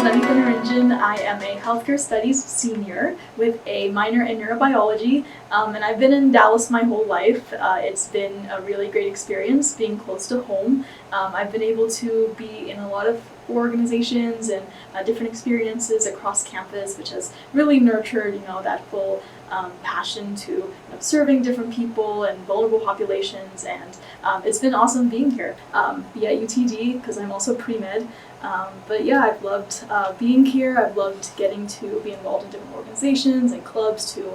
Nanditha Niranjan. I am a healthcare studies senior with a minor in neurobiology, and I've been in Dallas my whole life. It's been a really great experience being close to home. I've been able to be in a lot of organizations and different experiences across campus, which has really nurtured, that full passion to serving different people and vulnerable populations, and it's been awesome being here. Be at UTD because I'm also pre-med. But yeah, I've loved being here. I've loved getting to be involved in different organizations and clubs to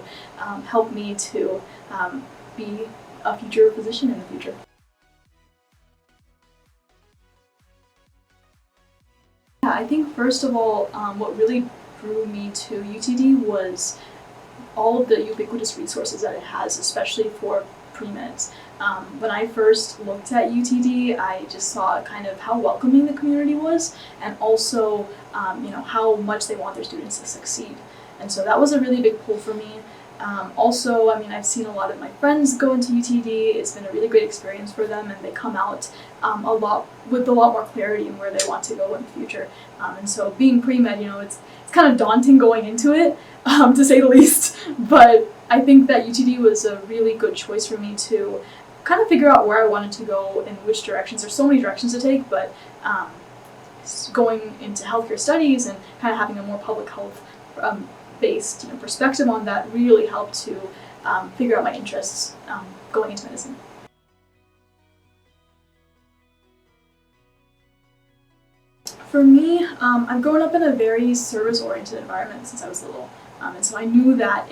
help me to be a future physician in the future. Yeah, I think first of all, what really drew me to UTD was all of the ubiquitous resources that it has, especially for pre-meds. When I first looked at UTD, I just saw kind of how welcoming the community was, and also how much they want their students to succeed. And so that was a really big pull for me. Also, I've seen a lot of my friends go into UTD. It's been a really great experience for them, and they come out with a lot more clarity in where they want to go in the future. And so being pre-med, it's kind of daunting going into it, to say the least. But I think that UTD was a really good choice for me to kind of figure out where I wanted to go and which directions. There's so many directions to take, but going into healthcare studies and kind of having a more public health based perspective on that really helped to figure out my interests going into medicine. For me, I've grown up in a very service-oriented environment since I was little, and so I knew that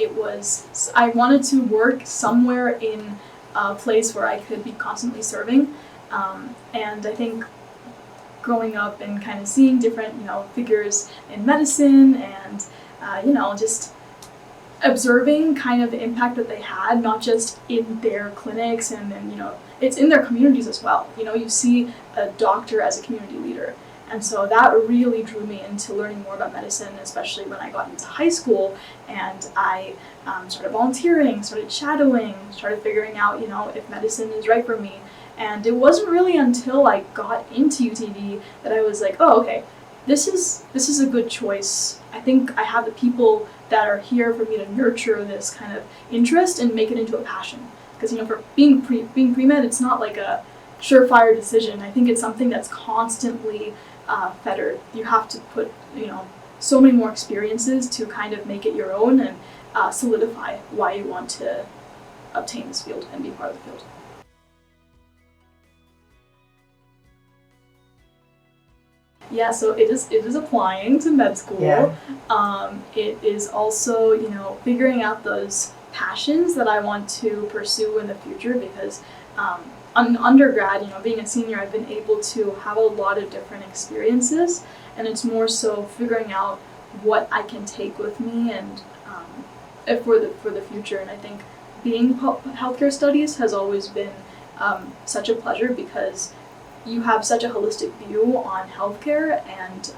I wanted to work somewhere in a place where I could be constantly serving, and I think growing up and kind of seeing different figures in medicine and just observing kind of the impact that they had, not just in their clinics and then it's in their communities as well. You see a doctor as a community leader. And so that really drew me into learning more about medicine, especially when I got into high school and I started volunteering, started shadowing, started figuring out, if medicine is right for me. And it wasn't really until I got into UTD that I was like, oh, okay, this is a good choice. I think I have the people that are here for me to nurture this kind of interest and make it into a passion. Because, for being pre-med, it's not like a surefire decision. I think it's something that's constantly fettered. You have to put, so many more experiences to kind of make it your own and solidify why you want to obtain this field and be part of the field. Yeah, so it is applying to med school. Yeah. It is also, figuring out those passions that I want to pursue in the future, because in undergrad, being a senior, I've been able to have a lot of different experiences, and it's more so figuring out what I can take with me and for the future. And I think being healthcare studies has always been such a pleasure, because you have such a holistic view on healthcare and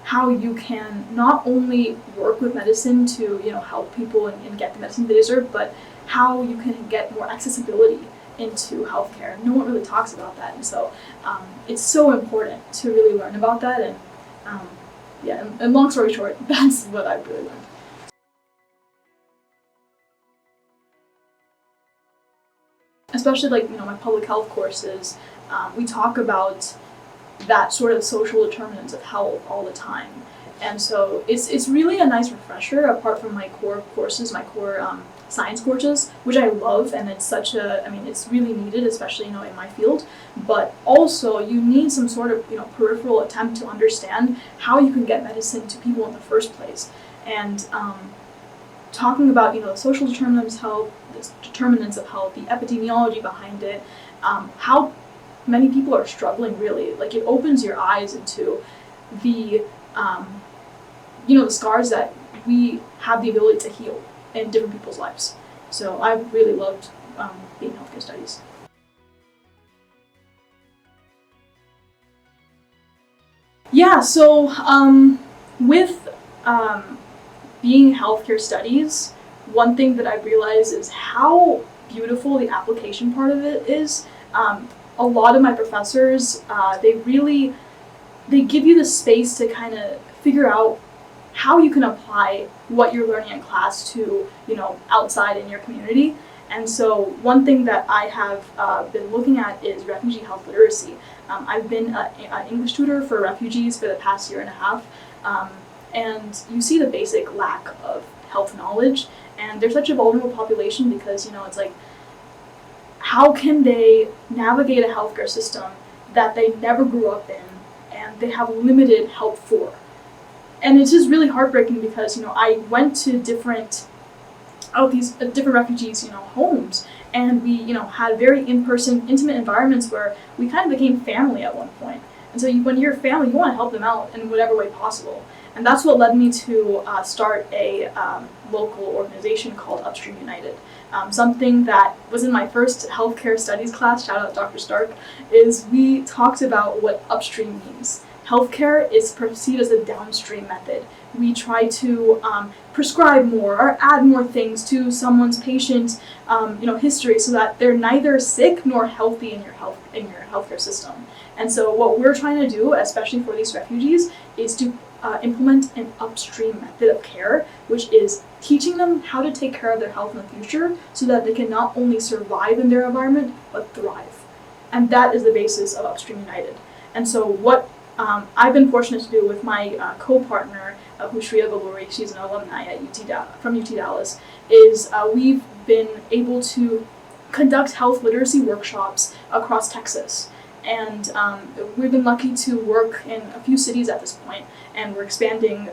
how you can not only work with medicine to help people and get the medicine they deserve, but how you can get more accessibility into healthcare. No one really talks about that, and so it's so important to really learn about that. And and long story short, that's what I've really learned. Especially my public health courses, we talk about that sort of social determinants of health all the time. And so it's really a nice refresher, apart from my core courses, my core science courses, which I love, and it's it's really needed, especially in my field. But also you need some sort of peripheral attempt to understand how you can get medicine to people in the first place. And talking about the social determinants of health, the epidemiology behind it, how many people are struggling really. It opens your eyes into the the scars that we have the ability to heal in different people's lives. So I've really loved being in healthcare studies. Yeah, so with being healthcare studies, one thing that I realized is how beautiful the application part of it is. A lot of my professors, they really they give you the space to kind of figure out how you can apply what you're learning in class to, outside in your community. And so one thing that I have been looking at is refugee health literacy. I've been an English tutor for refugees for the past year and a half, and you see the basic lack of health knowledge, and they're such a vulnerable population because, it's like, how can they navigate a healthcare system that they never grew up in and they have limited help for? And it's just really heartbreaking because, I went to different refugees, homes, and we, had very in-person, intimate environments where we kind of became family at one point. And so when you're family, you want to help them out in whatever way possible. And that's what led me to start a local organization called Upstream United. Something that was in my first healthcare studies class, shout out Dr. Stark, is we talked about what upstream means. Healthcare is perceived as a downstream method. We try to prescribe more or add more things to someone's patient, history, so that they're neither sick nor healthy in your healthcare system. And so what we're trying to do, especially for these refugees, is to implement an upstream method of care, which is teaching them how to take care of their health in the future so that they can not only survive in their environment, but thrive. And that is the basis of Upstream United. And so what I've been fortunate to do with my co-partner, Hushriya Galuri, she's an alumni at from UT Dallas, is we've been able to conduct health literacy workshops across Texas. And we've been lucky to work in a few cities at this point, and we're expanding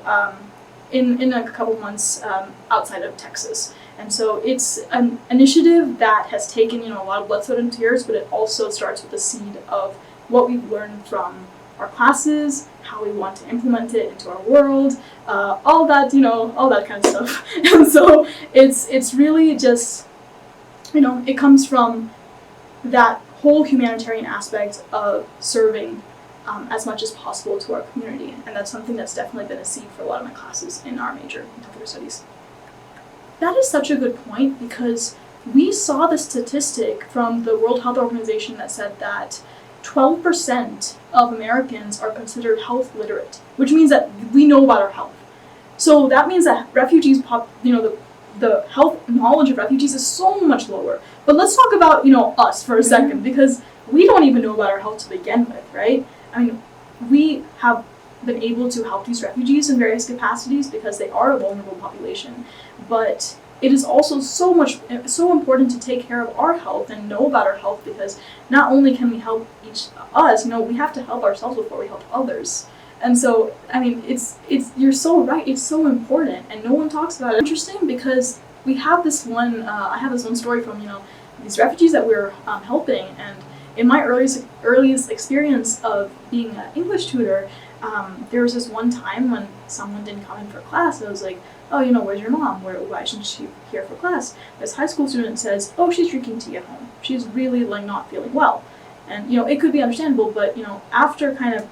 in a couple months outside of Texas. And so it's an initiative that has taken a lot of blood, sweat, and tears, but it also starts with the seed of what we've learned from our classes, how we want to implement it into our world, all that all that kind of stuff. And so it's really just it comes from that whole humanitarian aspect of serving as much as possible to our community, and that's something that's definitely been a seed for a lot of my classes in our major in healthcare studies. That is such a good point, because we saw the statistic from the World Health Organization that said that 12% of Americans are considered health literate, which means that we know about our health. So that means that refugees, the health knowledge of refugees is so much lower. But let's talk about, us for a second, because we don't even know about our health to begin with, right? I mean, we have been able to help these refugees in various capacities because they are a vulnerable population. But it is also so important to take care of our health and know about our health, because not only can we help us, we have to help ourselves before we help others. And so, I mean, you're so right, it's so important, and no one talks about it. It's interesting because we have this one, I have this one story from, these refugees that we're helping, and in my earliest experience of being an English tutor, there was this one time when someone didn't come in for class, and I was like, oh, where's your mom? Why isn't she here for class? This high school student says, oh, she's drinking tea at home. She's really not feeling well. And, it could be understandable, but, after kind of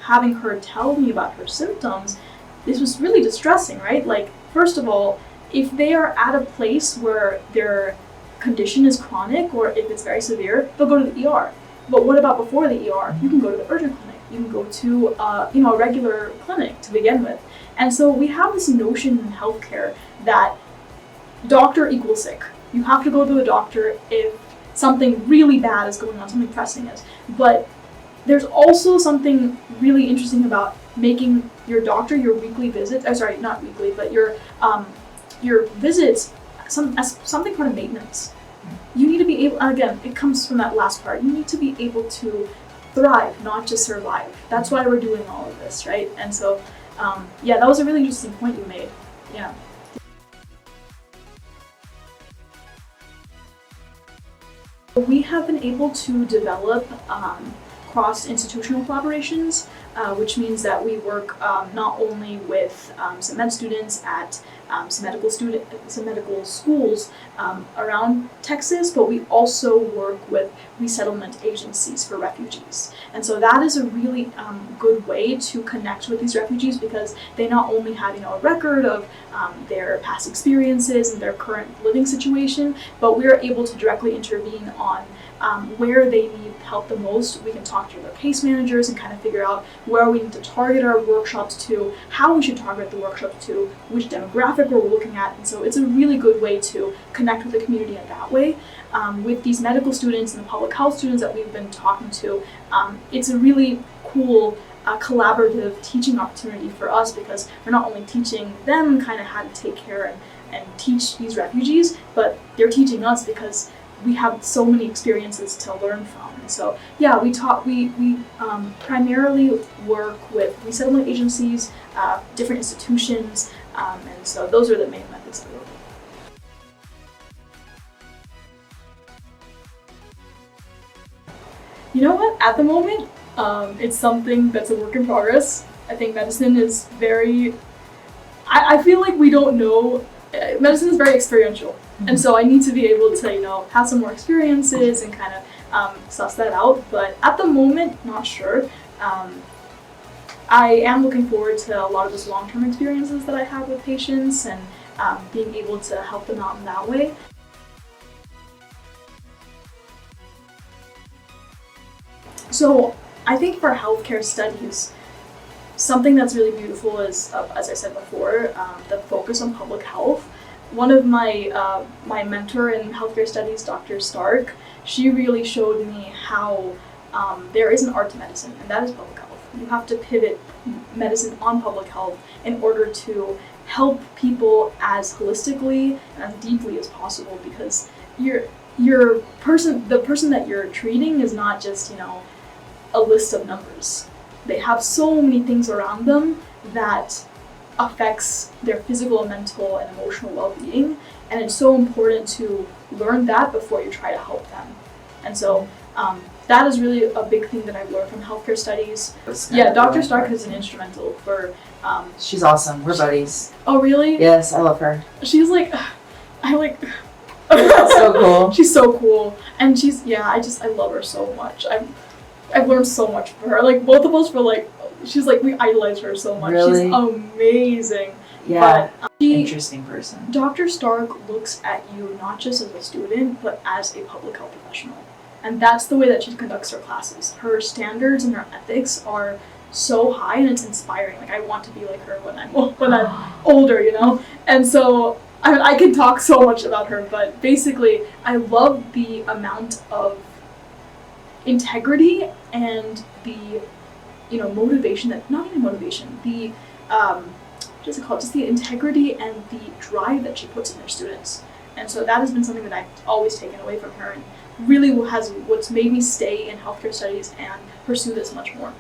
having her tell me about her symptoms, this was really distressing, right? Like, first of all, if they are at a place where their condition is chronic, or if it's very severe, they'll go to the ER. But what about before the ER? You can go to the urgent clinic. You can go to, a regular clinic to begin with. And so we have this notion in healthcare that doctor equals sick. You have to go to the doctor if something really bad is going on, something pressing is. But there's also something really interesting about making your doctor, your weekly visits, not weekly, but your visits, something kind of maintenance. You need to be able, again, it comes from that last part, you need to be able to thrive, not just survive. That's why we're doing all of this, right? And so, that was a really interesting point you made. Yeah. We have been able to develop cross-institutional collaborations, which means that we work not only with some med students at some medical schools around Texas, but we also work with resettlement agencies for refugees. And so that is a really good way to connect with these refugees, because they not only have a record of their past experiences and their current living situation, but we are able to directly intervene on where they need help the most. We can talk to their case managers and kind of figure out where we need to target our workshops to, how we should target the workshops to, which demographic we're looking at. And so it's a really good way to connect with the community in that way. With these medical students and the public health students that we've been talking to, it's a really cool collaborative teaching opportunity for us, because we're not only teaching them kind of how to take care and teach these refugees, but they're teaching us because we have so many experiences to learn from. And so yeah, we primarily work with resettlement agencies, different institutions, and so those are the main methods that we work with. You know what? At the moment, it's something that's a work in progress. I think medicine is very, I feel like we don't know, medicine is very experiential. Mm-hmm. And so I need to be able to, have some more experiences and kind of suss that out. But at the moment, not sure. I am looking forward to a lot of those long-term experiences that I have with patients and being able to help them out in that way. So I think for healthcare studies, something that's really beautiful is, as I said before, the focus on public health. One of my my mentor in healthcare studies, Dr. Stark, she really showed me how there is an art to medicine, and that is public health. You have to pivot medicine on public health in order to help people as holistically and as deeply as possible, because the person that you're treating is not just, a list of numbers. They have so many things around them that affects their physical, mental, and emotional well-being, and it's so important to learn that before you try to help them. And so that is really a big thing that I've learned from healthcare studies. Yeah, Dr. Stark has been instrumental for... She's awesome. We're buddies. Oh, really? Yes, I love her. She's so cool. She's so cool. And I love her so much. I've learned so much from her. Like, both of us were we idolize her so much. Really? She's amazing. Yeah, interesting person. Dr. Stark looks at you not just as a student, but as a public health professional. And that's the way that she conducts her classes. Her standards and her ethics are so high, and it's inspiring. Like, I want to be like her when I'm older, And so I could talk so much about her, but basically I love the amount of integrity and the motivation, that not even motivation, the just the integrity and the drive that she puts in her students. And so that has been something that I've always taken away from her, and really has what's made me stay in healthcare studies and pursue this much more.